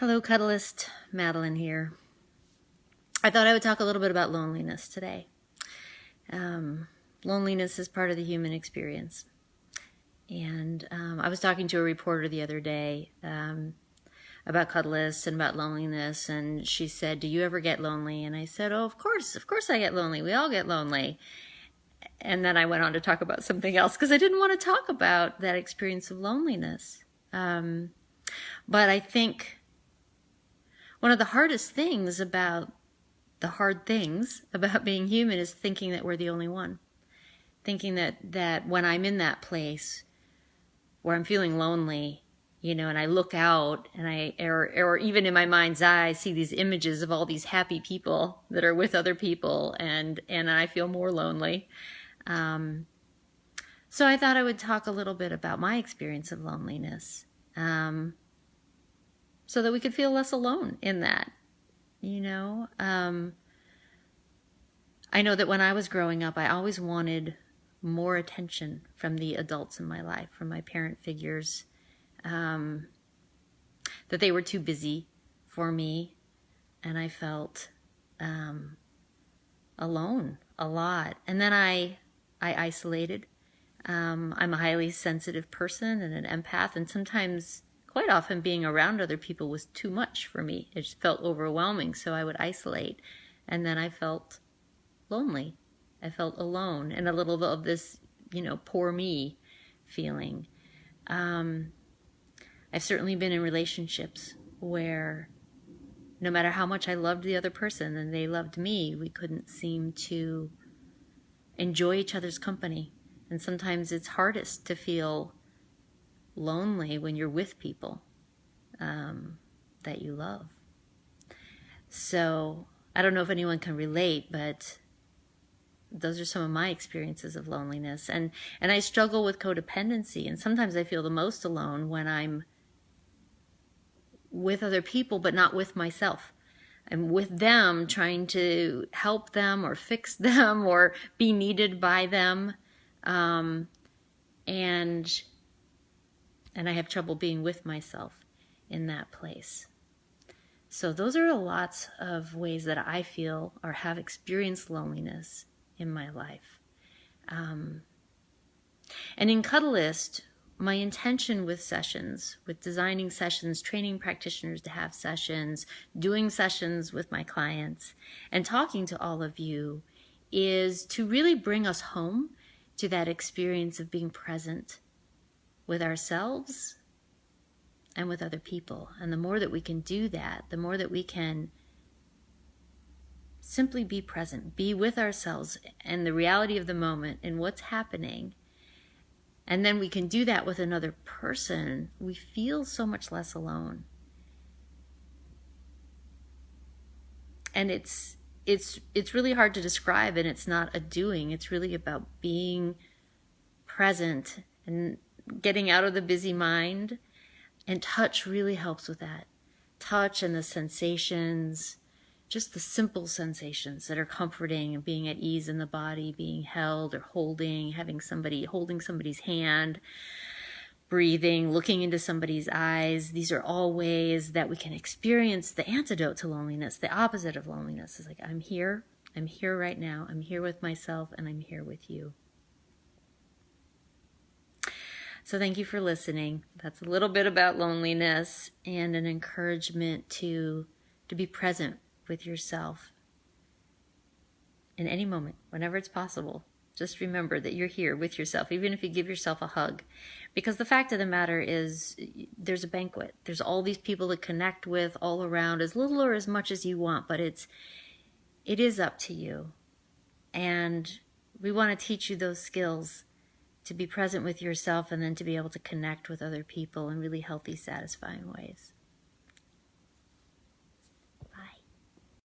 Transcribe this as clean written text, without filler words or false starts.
Hello, Cuddlist. Madelon here. I thought I would talk a little bit about loneliness today. Loneliness is part of the human experience. And I was talking to a reporter the other day about Cuddlists and about loneliness, and she said, "Do you ever get lonely?" And I said, "Oh, of course I get lonely. We all get lonely." And then I went on to talk about something else because I didn't want to talk about that experience of loneliness. But I think one of the hardest things about being human is thinking that we're the only one. Thinking that when I'm in that place where I'm feeling lonely, and I look out and or even in my mind's eye, I see these images of all these happy people that are with other people, and I feel more lonely. So I thought I would talk a little bit about my experience of loneliness, so that we could feel less alone in that. I know that when I was growing up, I always wanted more attention from the adults in my life, from my parent figures, that they were too busy for me, and I felt alone a lot. And then I isolated. I'm a highly sensitive person and an empath, and sometimes, quite often, being around other people was too much for me. It just felt overwhelming, so I would isolate, and then I felt lonely. I felt alone, and a little bit of this, poor me feeling. I've certainly been in relationships where no matter how much I loved the other person and they loved me, we couldn't seem to enjoy each other's company. And sometimes it's hardest to feel lonely when you're with people that you love. So I don't know if anyone can relate, but those are some of my experiences of loneliness. And I struggle with codependency, and sometimes I feel the most alone when I'm with other people but not with myself. I'm with them, trying to help them or fix them or be needed by them, and I have trouble being with myself in that place. So those are lots of ways that I feel or have experienced loneliness in my life. And in Cuddlist, my intention with sessions, with designing sessions, training practitioners to have sessions, doing sessions with my clients, and talking to all of you, is to really bring us home to that experience of being present with ourselves and with other people. And the more that we can do that, the more that we can simply be present, be with ourselves and the reality of the moment and what's happening. And then we can do that with another person. We feel so much less alone. And it's really hard to describe, and it's not a doing. It's really about being present and getting out of the busy mind. And touch really helps with that. Touch and the sensations, just the simple sensations that are comforting and being at ease in the body, being held or holding somebody's hand, breathing, looking into somebody's eyes. These are all ways that we can experience the antidote to loneliness, the opposite of loneliness. It's like, I'm here right now, I'm here with myself, and I'm here with you. So thank you for listening. That's a little bit about loneliness and an encouragement to be present with yourself in any moment, whenever it's possible. Just remember that you're here with yourself, even if you give yourself a hug. Because the fact of the matter is, there's a banquet. There's all these people to connect with all around, as little or as much as you want, but it is up to you. And we want to teach you those skills to be present with yourself and then to be able to connect with other people in really healthy, satisfying ways.